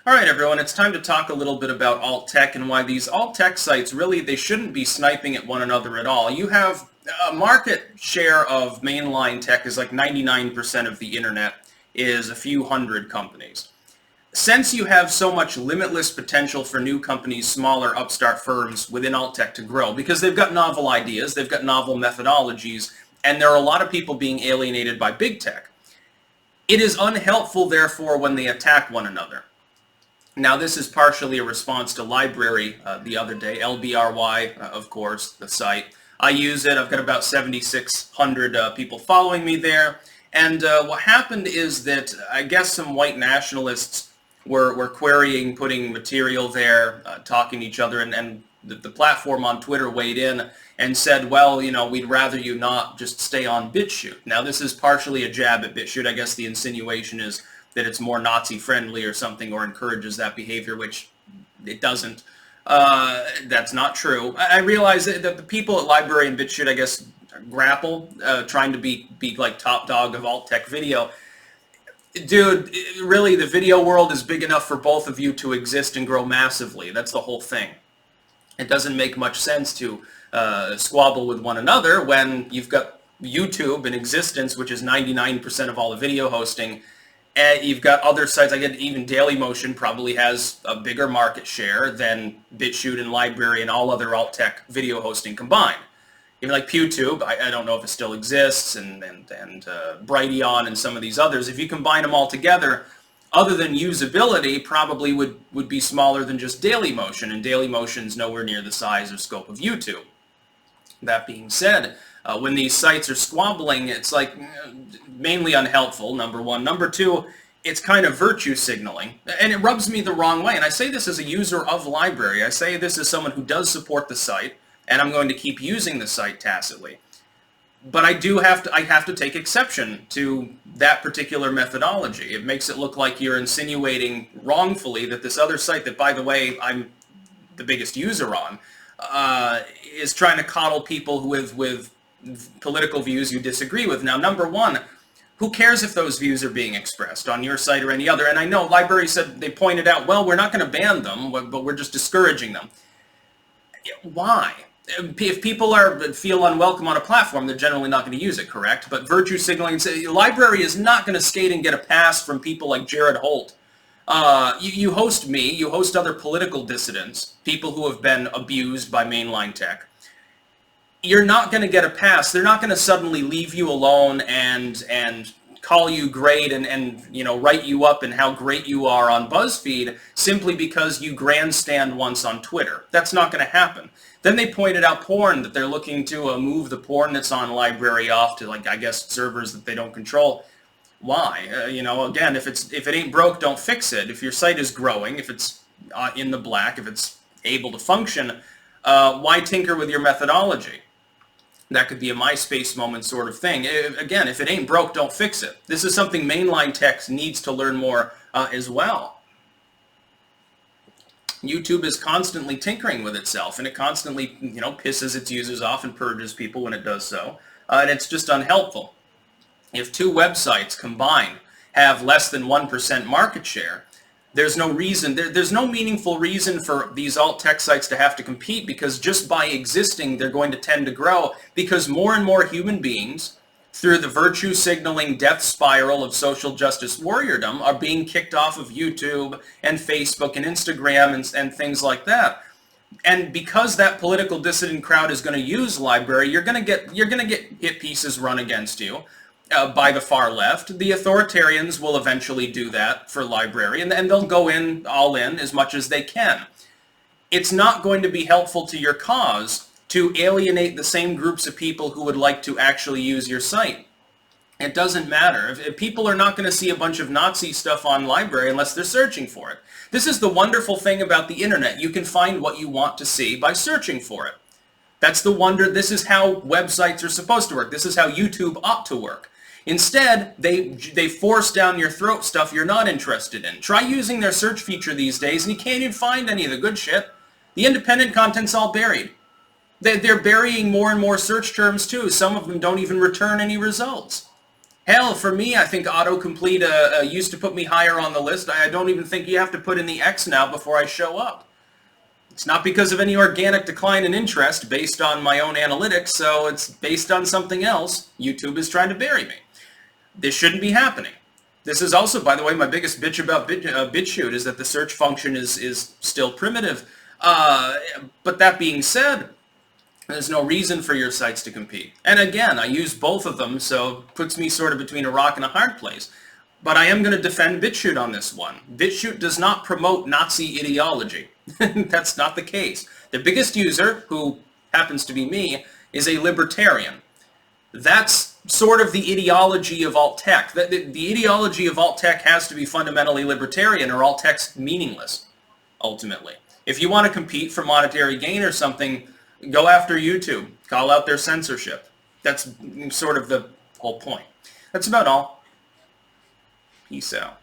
Alright everyone, it's time to talk a little bit about alt tech and why these alt tech sites really, they shouldn't be sniping at one another at all. You have a market share of mainline tech is like 99% of the internet is a few hundred companies. Since you have so much limitless potential for new companies, smaller upstart firms within alt tech to grow, because they've got novel ideas, they've got novel methodologies, and there are a lot of people being alienated by big tech. It is unhelpful, therefore, when they attack one another. Now, this is partially a response to LBRY the other day, LBRY, of course, the site. I use it. I've got about 7,600 people following me there. And what happened is that I guess some white nationalists were querying, putting material there, talking to each other, and the platform on Twitter weighed in and said, well, you know, we'd rather you not just stay on BitChute. Now, this is partially a jab at BitChute. I guess the insinuation is that it's more Nazi-friendly or something, or encourages that behavior, which it doesn't. That's not true. I realize that the people at LBRY and BitChute, I guess, grapple, trying to be like top dog of alt tech video. Dude, really, the video world is big enough for both of you to exist and grow massively. That's the whole thing. It doesn't make much sense to squabble with one another when you've got YouTube in existence, which is 99% of all the video hosting. You've got other sites, like even Dailymotion probably has a bigger market share than BitChute and LBRY and all other alt tech video hosting combined. Even like PewTube, I don't know if it still exists, and Brighteon and some of these others. If you combine them all together, other than usability, probably would be smaller than just Dailymotion, and Dailymotion's nowhere near the size or scope of YouTube. That being said, when these sites are squabbling, it's like mainly unhelpful, number one. Number two, it's kind of virtue signaling, and it rubs me the wrong way. And I say this as a user of LBRY. I say this as someone who does support the site, and I'm going to keep using the site tacitly. But I have to take exception to that particular methodology. It makes it look like you're insinuating wrongfully that this other site that, by the way, I'm the biggest user on, is trying to coddle people with political views you disagree with. Now, number one, who cares if those views are being expressed on your site or any other? And I know LBRY said, they pointed out, well, we're not going to ban them, but we're just discouraging them. Why? If people feel unwelcome on a platform, they're generally not going to use it, correct? But virtue signaling, LBRY is not going to skate and get a pass from people like Jared Holt. You host me, you host other political dissidents, people who have been abused by mainline tech. You're not going to get a pass. They're not going to suddenly leave you alone and call you great and you know, write you up and how great you are on BuzzFeed simply because you grandstand once on Twitter. That's not going to happen. Then they pointed out porn, that they're looking to move the porn that's on LBRY off to, like, I guess, servers that they don't control. Why? You know, again, if it ain't broke, don't fix it. If your site is growing, if it's in the black, if it's able to function, why tinker with your methodology? That could be a MySpace moment sort of thing. Again, if it ain't broke, don't fix it. This is something mainline tech needs to learn more as well. YouTube is constantly tinkering with itself, and it constantly, you know, pisses its users off and purges people when it does so, and it's just unhelpful. If two websites combined have less than 1% market share, there's no reason, there's no meaningful reason for these alt tech sites to have to compete, because just by existing, they're going to tend to grow, because more and more human beings, through the virtue signaling death spiral of social justice warriordom, are being kicked off of YouTube and Facebook and Instagram and things like that. And because that political dissident crowd is going to use LBRY, you're going to get hit pieces run against you by the far left. The authoritarians will eventually do that for LBRY, and they'll go in all in as much as they can. It's not going to be helpful to your cause to alienate the same groups of people who would like to actually use your site. It doesn't matter. If people are not going to see a bunch of Nazi stuff on LBRY unless they're searching for it. This is the wonderful thing about the internet. You can find what you want to see by searching for it. That's the wonder. This is how websites are supposed to work. This is how YouTube ought to work. Instead, they force down your throat stuff you're not interested in. Try using their search feature these days, and you can't even find any of the good shit. The independent content's all buried. They're burying more and more search terms, too. Some of them don't even return any results. Hell, for me, I think autocomplete used to put me higher on the list. I don't even think you have to put in the X now before I show up. It's not because of any organic decline in interest based on my own analytics, so it's based on something else. YouTube is trying to bury me. This shouldn't be happening. This is also, by the way, my biggest bitch about BitChute is that the search function is still primitive. But that being said, there's no reason for your sites to compete. And again, I use both of them, so it puts me sort of between a rock and a hard place. But I am going to defend BitChute on this one. BitChute does not promote Nazi ideology. That's not the case. The biggest user, who happens to be me, is a libertarian. That's sort of the ideology of alt tech. The ideology of alt tech has to be fundamentally libertarian, or alt tech's meaningless, ultimately. If you want to compete for monetary gain or something, go after YouTube. Call out their censorship. That's sort of the whole point. That's about all. Peace out.